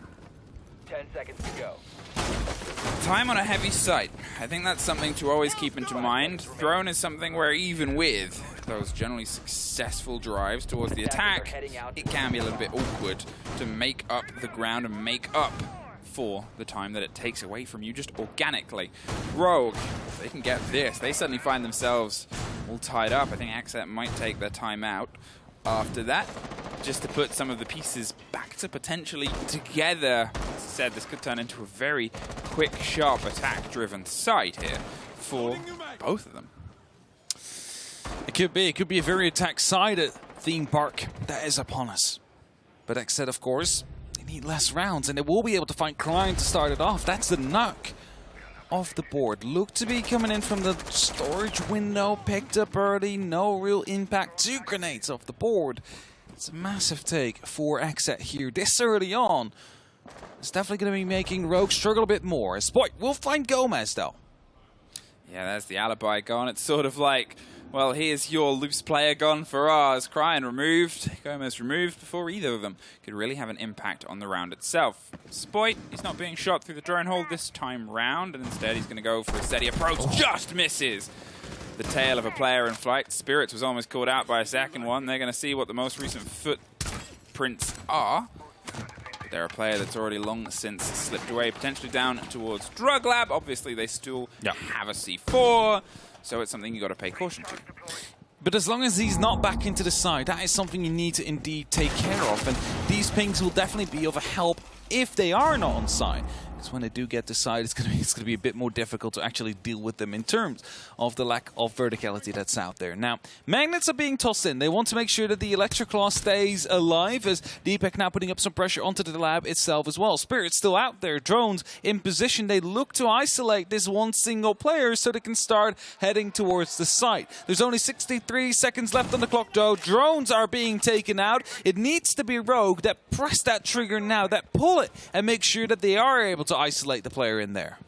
10 seconds to go. Time on a heavy site. I think that's something to always keep into mind. Throne is something where even with those generally successful drives towards the attack, it can be a little bit awkward to make up the ground and make up for the time that it takes away from you just organically. Rogue, if they can get this, they suddenly find themselves all tied up. I think XSET might take their time out after that, just to put some of the pieces back to potentially together. As I said, this could turn into a very quick, sharp, attack-driven side here for both of them. It could be a very attack-sided theme park that is upon us. But XSET, of course, they need less rounds, and they will be able to find Cryan to start it off. That's the knock off the board. Look to be coming in from the storage window, picked up early, no real impact. 2 grenades off the board. It's a massive take for XSET here this early on. It's definitely going to be making Rogue struggle a bit more. Spoit will find Gomez, though. Yeah, there's the alibi gone. It's sort of like Well, here's your loose player gone for ours. Cryin removed, Gomez removed before either of them could really have an impact on the round itself. Spoit, he's not being shot through the drone hole this time round, and instead he's going to go for a steady approach. Just misses the tail of a player in flight. Spirits was almost caught out by a second one. They're going to see what the most recent footprints are. They're a player that's already long since slipped away, potentially down towards Drug Lab. Obviously, they still have a C4. So it's something you got to pay caution to. But as long as he's not back into the side, that is something you need to indeed take care of. And these pings will definitely be of a help if they are not on side. Because when they do get to side, it's going to be a bit more difficult to actually deal with them in terms of the lack of verticality that's out there. Now, magnets are being tossed in. They want to make sure that the electric claw stays alive, as Deepak now putting up some pressure onto the lab itself as well. Spirit's still out there. Drones in position. They look to isolate this one single player so they can start heading towards the site. There's only 63 seconds left on the clock, though. Drones are being taken out. It needs to be Rogue that press that trigger now, that pull it, and make sure that they are able to isolate the player in there.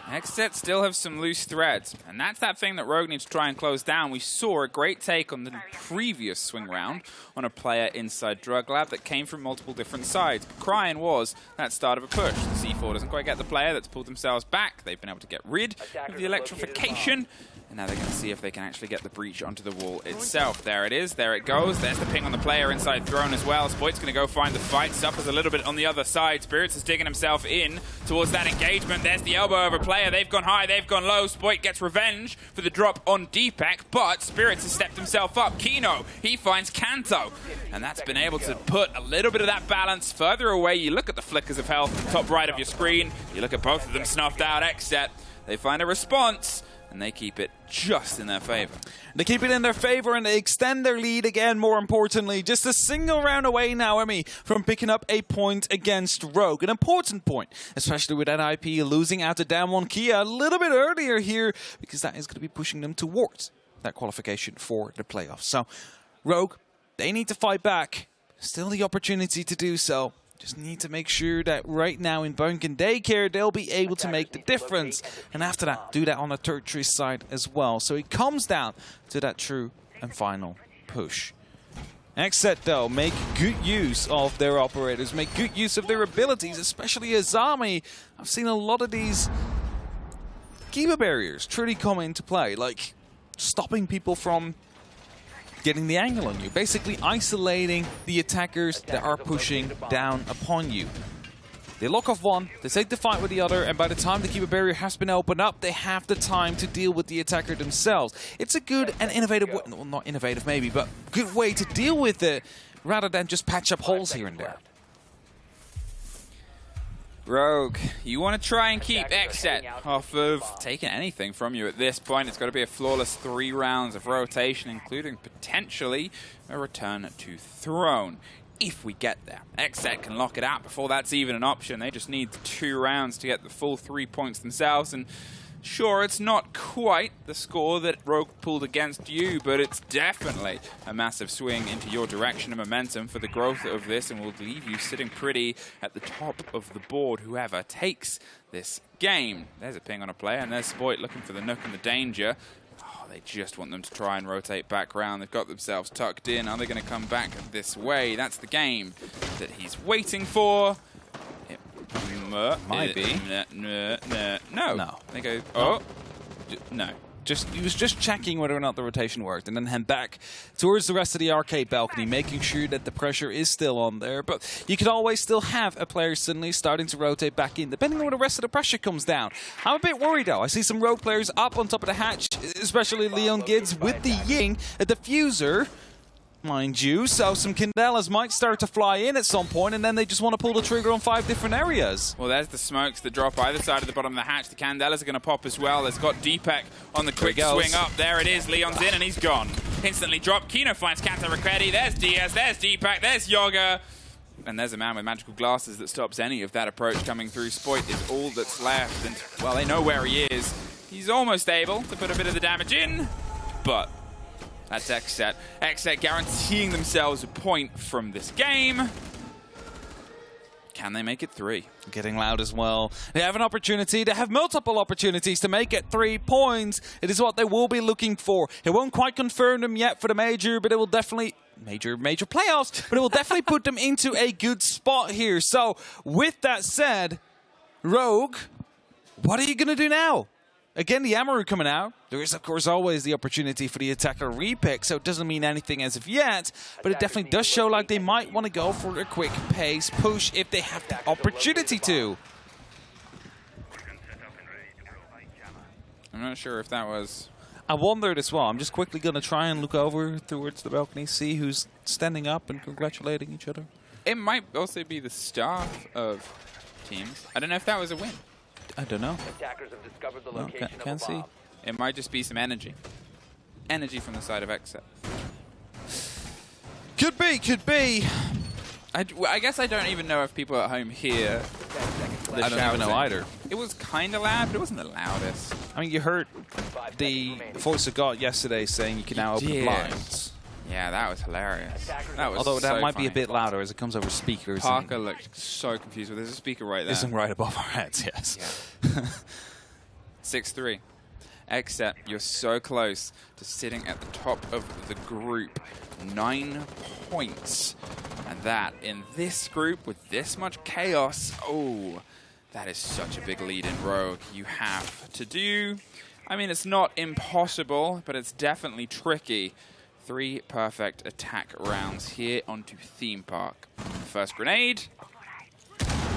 XSET still have some loose threads, and that's that thing that Rogue needs to try and close down. We saw a great take on the previous swing round on a player inside Drug Lab that came from multiple different sides. Cryin was that start of a push. The C4 doesn't quite get the player that's pulled themselves back. They've been able to get rid of the electrification, and now they're going to see if they can actually get the breach onto the wall itself. There it is. There it goes. There's the ping on the player inside Throne as well. Spoit's going to go find the fight. Suffers a little bit on the other side. Spirits is digging himself in towards that engagement. There's the elbow of a player. They've gone high. They've gone low. Spoit gets revenge for the drop on Deepak, but Spirits has stepped himself up. Kino, he finds Kanto, and that's been able to put a little bit of that balance further away. You look at the flickers of health top right of your screen. You look at both of them snuffed out. XSET, they find a response, and they keep it just in their favor. They keep it in their favor and they extend their lead again, more importantly. Just a single round away now, Emmy, from picking up a point against Rogue. An important point, especially with that IP losing out to Damwon Kia a little bit earlier here, because that is going to be pushing them towards that qualification for the playoffs. So, Rogue, they need to fight back. Still the opportunity to do so. Just need to make sure that right now in Bunkin Daycare, they'll be able to make the difference. And after that, do that on the tertiary side as well. So it comes down to that true and final push. XSET, though, make good use of their operators, make good use of their abilities, especially Azami. I've seen a lot of these Kiba barriers truly come into play, like stopping people from getting the angle on you, basically isolating the attackers that are pushing down upon you. They lock off one, they take the fight with the other, and by the time the Kiba barrier has been opened up, they have the time to deal with the attacker themselves. It's a good and innovative way, well, not innovative maybe, but good way to deal with it, rather than just patch up holes here and there. Rogue, you want to try and keep XSET off of taking anything from you at this point. It's got to be a flawless 3 rounds of rotation, including potentially a return to Throne. If we get there, XSET can lock it out before that's even an option. They just need 2 rounds to get the full 3 points themselves. And sure, it's not quite the score that Rogue pulled against you, but it's definitely a massive swing into your direction and momentum for the growth of this, and will leave you sitting pretty at the top of the board, whoever takes this game. There's a ping on a player, and there's Spoit looking for the nook and the danger. Oh, they just want them to try and rotate back round. They've got themselves tucked in. Are they going to come back this way? That's the game that he's waiting for. Might be. No. They go, oh, no. He was just checking whether or not the rotation worked, and then head back towards the rest of the arcade balcony, making sure that the pressure is still on there. But you could always still have a player suddenly starting to rotate back in, depending on where the rest of the pressure comes down. I'm a bit worried, though. I see some Rogue players up on top of the hatch, especially Leon Gids with the Ying, a diffuser, mind you, so some Candelas might start to fly in at some point, and then they just want to pull the trigger on 5 different areas. Well, there's the smokes that drop either side of the bottom of the hatch. The Candelas are going to pop as well. There's got Deepak on the quick swing up. There it is. Leon's in, and he's gone. Instantly dropped. Kino finds Kanto Ricchetti. There's Diaz. There's Deepak. There's Yoga. And there's a man with magical glasses that stops any of that approach coming through. Spoit is all that's left, and, well, they know where he is. He's almost able to put a bit of the damage in, but that's XSET. XSET guaranteeing themselves a point from this game. Can they make it 3? Getting loud as well. They have an opportunity. They have multiple opportunities to make it 3 points. It is what they will be looking for. It won't quite confirm them yet for the major, but it will definitely... Major playoffs, but it will definitely put them into a good spot here. So, with that said, Rogue, what are you going to do now? Again, the Amaru coming out. There is, of course, always the opportunity for the attacker repick, so it doesn't mean anything as of yet, but it definitely does show like they might want to go for a quick pace push if they have the opportunity to. I'm not sure if that was... I wondered as well. I'm just quickly going to try and look over towards the balcony, see who's standing up and congratulating each other. It might also be the staff of teams. I don't know if that was a win. I don't know. Attackers have discovered the No, location can't of a see. bomb. It might just be some energy. Energy from the side of XSET. Could be. I guess I don't even know if people at home hear 10 seconds the left. I don't even know shouting. either. It was kind of loud, but it wasn't the loudest. I mean, you heard 5 the seconds remaining. voice of God yesterday saying you can now open the did. blinds. Yeah, that was hilarious. That was Although that so might funny. be a bit louder as it comes over speakers. Parker looked so confused. There's a speaker right there. Isn't right above our heads, yes. Yeah. 6-3. XSET, you're so close to sitting at the top of the group. 9 points. And that, in this group, with this much chaos, oh, that is such a big lead in Rogue. You have to do... I mean, it's not impossible, but it's definitely tricky. 3 perfect attack rounds here onto Theme Park. First grenade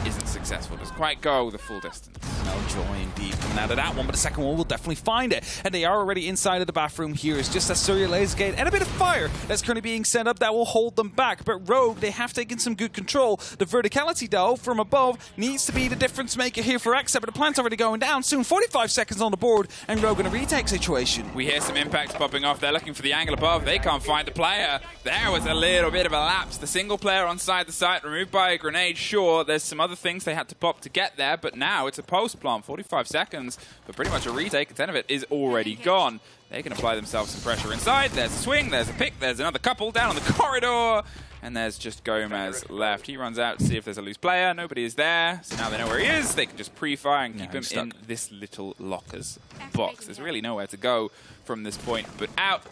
isn't successful. Doesn't quite go the full distance. No joy indeed coming out of that one, but the second one will definitely find it. And they are already inside of the bathroom here. It's just that Surya lays gate and a bit of fire that's currently being sent up that will hold them back. But Rogue, they have taken some good control. The verticality, though, from above needs to be the difference maker here for XSET, but the plant's already going down soon. 45 seconds on the board, and Rogue in a retake situation. We hear some impacts popping off. They're looking for the angle above. They can't find the player. There was a little bit of a lapse. The single player on side the site, removed by a grenade. Sure, there's some other things they had to pop to get there, but now it's a post plant. 45 seconds, but pretty much a retake. 10 of it is already gone. They can apply themselves some pressure inside. There's a swing, there's a pick, there's another couple down on the corridor, and there's just Gomez left. He runs out to see if there's a loose player. Nobody is there, so now they know where he is. They can just pre-fire and keep him in this little locker's box. There's really nowhere to go from this point but out.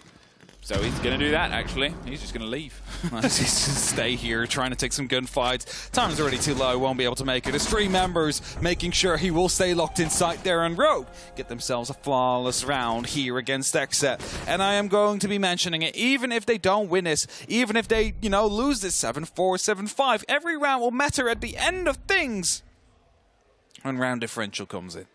So he's going to do that, actually. He's just going to leave. He's just stay here, trying to take some gunfights. Time's already too low, won't be able to make it. There's 3 members making sure he will stay locked in sight there, and Rogue get themselves a flawless round here against XSET. And I am going to be mentioning it, even if they don't win this, even if they, lose this 7-4, 7-5, every round will matter at the end of things when round differential comes in.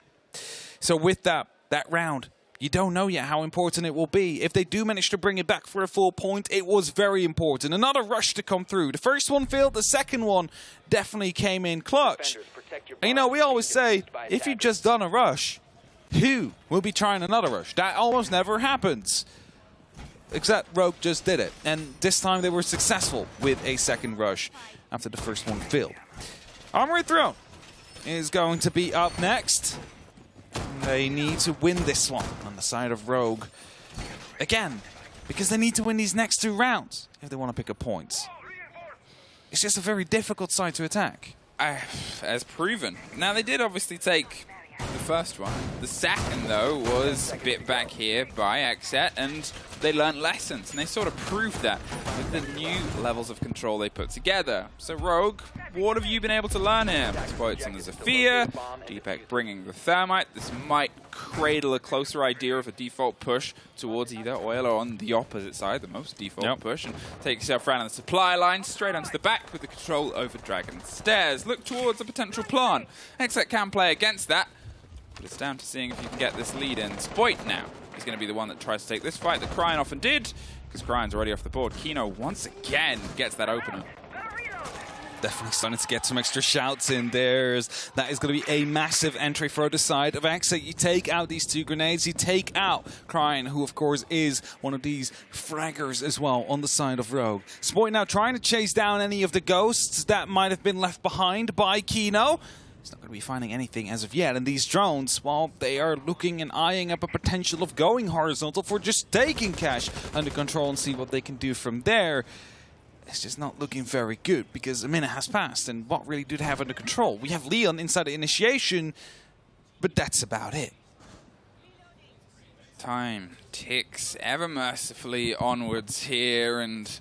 So with that round, you don't know yet how important it will be. If they do manage to bring it back for a full point, it was very important. Another rush to come through. The first one failed, the second one definitely came in clutch. And we always say, if you've just done a rush, who will be trying another rush? That almost never happens. Except Rogue just did it. And this time they were successful with a second rush after the first one failed. Armory Throne is going to be up next. They need to win this one on the side of Rogue. Again, because they need to win these next 2 rounds if they want to pick up points. It's just a very difficult side to attack. As proven. Now, they did obviously take the first one. The second, though, was bit back here by XSET, and they learned lessons, and they sort of proved that with the new levels of control they put together. So, Rogue, what have you been able to learn here? Exploiting the Zephyr, Deepak bringing the Thermite. This might cradle a closer idea of a default push towards either Oil or on the opposite side, the most default push, and take yourself around on the supply line, straight onto the back with the control over Dragon Stairs. Look towards a potential plant. XSET can play against that, but it's down to seeing if you can get this lead in. Spoit now is going to be the one that tries to take this fight that Cryan often did, because Cryan's already off the board. Kino once again gets that opener. Definitely starting to get some extra shouts in there. That is going to be a massive entry for the side of XSET. You take out these 2 grenades. You take out Cryan, who of course is one of these fraggers as well on the side of Rogue. Spoit now trying to chase down any of the ghosts that might have been left behind by Kino. He's not going to be finding anything as of yet. And these drones, well, they are looking and eyeing up a potential of going horizontal for just taking cash under control and see what they can do from there. it's just not looking very good because a minute has passed, and what really do they have under control? We have Leon inside the initiation, but that's about it. Time ticks ever mercifully onwards here, and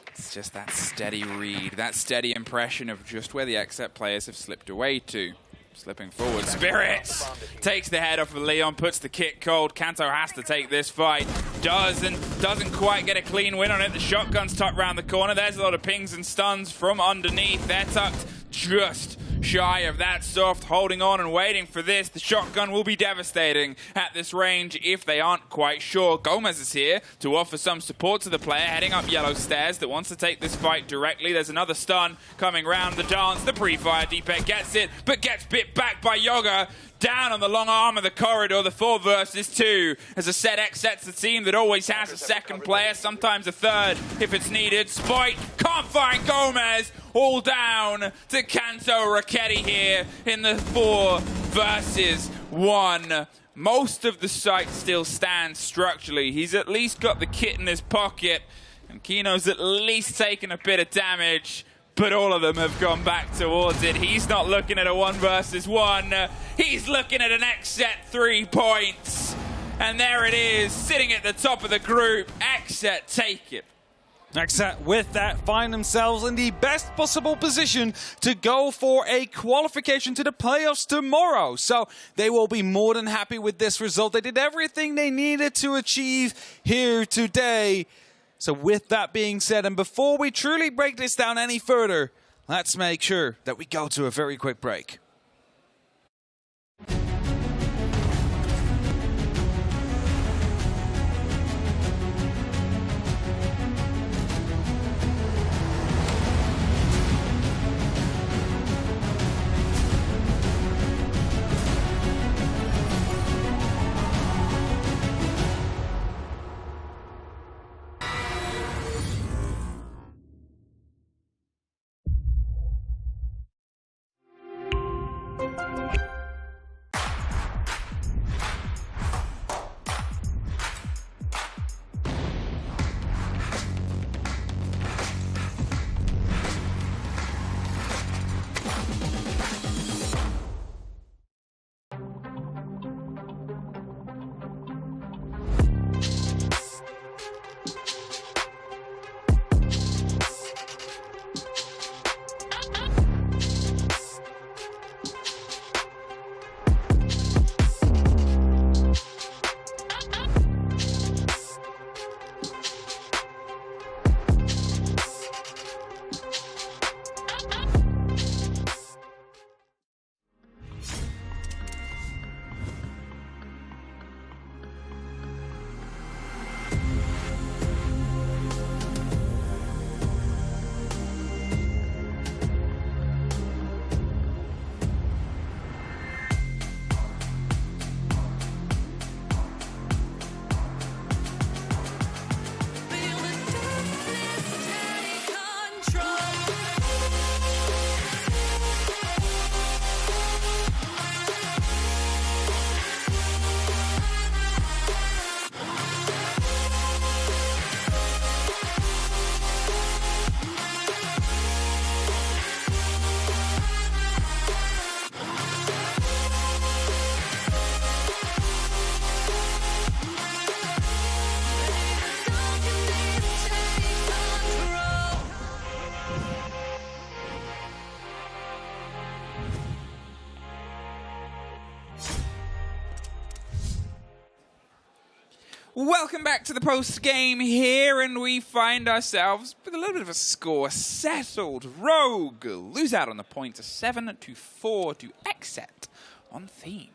it's just that steady read, that steady impression of just where the XSET players have slipped away to. Slipping forward. Spirits takes the head off of Leon, puts the kit cold. Kanto has to take this fight. Doesn't quite get a clean win on it. The shotgun's tucked round the corner. There's a lot of pings and stuns from underneath. They're tucked just shy of that soft, holding on and waiting for this. The shotgun will be devastating at this range if they aren't quite sure. Gomez is here to offer some support to the player heading up yellow stairs that wants to take this fight directly. There's another stun coming round the dance. The pre-fire Deepek gets it, but gets bit back by Yoga. Down on the long arm of the corridor, the 4 versus 2. As I said, XSET's the team that always has a second player, sometimes a third if it's needed. Spite can't find Gomez. All down to Kanto Raketti here in the 4 versus 1. Most of the site still stands structurally. He's at least got the kit in his pocket, and Kino's at least taken a bit of damage. But all of them have gone back towards it. He's not looking at a 1 versus 1. He's looking at an XSET 3 points. And there it is, sitting at the top of the group. XSET take it. XSET, with that, find themselves in the best possible position to go for a qualification to the playoffs tomorrow. So they will be more than happy with this result. They did everything they needed to achieve here today. So with that being said, and before we truly break this down any further, let's make sure that we go to a very quick break. Welcome back to the post-game here, and we find ourselves with a little bit of a score settled. Rogue lose out on the point, 7-4 to XSET on theme.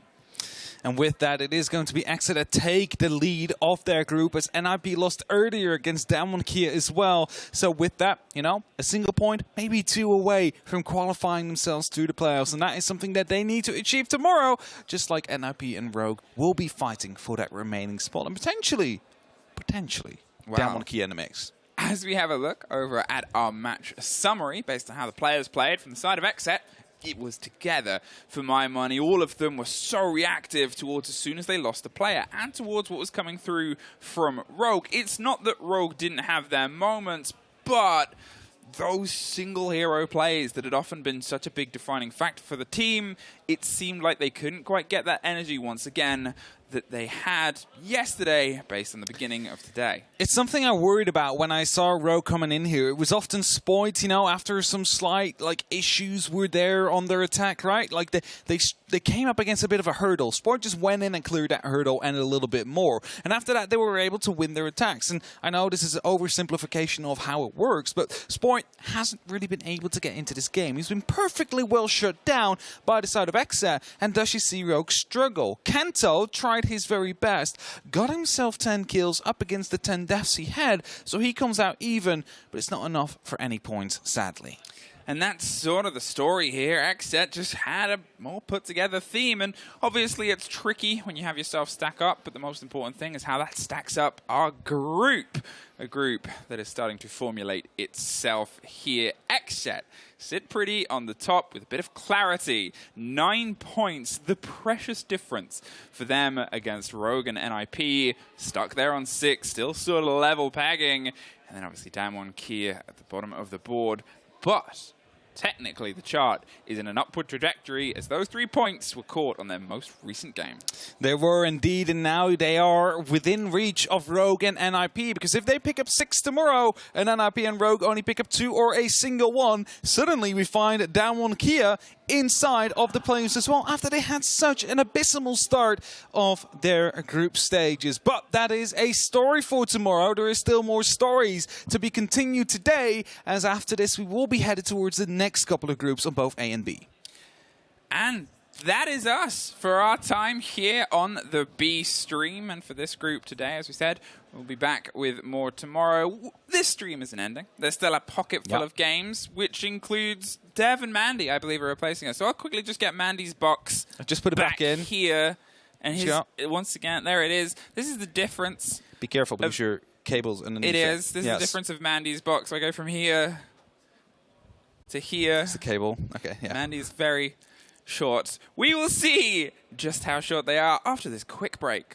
And with that, it is going to be XSET that take the lead of their group, as NIP lost earlier against Damwon Kia as well. So with that, you know, a single point, maybe 2 away from qualifying themselves to the playoffs. And that is something that they need to achieve tomorrow, just like NIP and Rogue will be fighting for that remaining spot. And potentially, wow, Damwon Kia in the mix. As we have a look over at our match summary, based on how the players played from the side of XSET, it was together for my money. All of them were so reactive towards as soon as they lost a player and towards what was coming through from Rogue. It's not that Rogue didn't have their moments, but those single hero plays that had often been such a big defining factor for the team, it seemed like they couldn't quite get that energy once again that they had yesterday based on the beginning of the day. It's something I worried about when I saw Rogue coming in here. It was often Spoilt, you know, after some slight issues were there on their attack, right? Like they came up against a bit of a hurdle. Spoilt just went in and cleared that hurdle and a little bit more. And after that, they were able to win their attacks. And I know this is an oversimplification of how it works, but Spoilt hasn't really been able to get into this game. He's been perfectly well shut down by the side of XSET, and thus you see Rogue struggle. Kento tried his very best, got himself 10 kills up against the 10 deaths he had, so he comes out even, but it's not enough for any points, sadly. And that's sort of the story here. XSET just had a more put-together theme, and obviously it's tricky when you have yourself stack up, but the most important thing is how that stacks up our group. A group that is starting to formulate itself here. XSET sit pretty on the top with a bit of clarity. 9 points, the precious difference for them against Rogue and NIP. Stuck there on 6, still sort of level pegging. And then obviously Damwon Kia at the bottom of the board. But technically the chart is in an upward trajectory as those 3 points were caught on their most recent game. They were indeed, and now they are within reach of Rogue and NIP, because if they pick up 6 tomorrow and NIP and Rogue only pick up 2 or a single one, suddenly we find Damwon Kia inside of the playoffs as well, after they had such an abysmal start of their group stages. But that is a story for tomorrow. There is still more stories to be continued today, as after this we will be headed towards the next couple of groups on both A and B. And that is us for our time here on the B stream. And for this group today, as we said, we'll be back with more tomorrow. This stream isn't ending. There's still a pocket full of games, which includes Dev and Mandy, I believe, are replacing us. So I'll quickly just get Mandy's box. I'll just put it back in here. And his, once again, there it is. This is the difference. Be careful, because your cable's underneath it. This is the difference of Mandy's box. I go from here to here. It's the cable. Okay, yeah. Mandy's very short. We will see just how short they are after this quick break.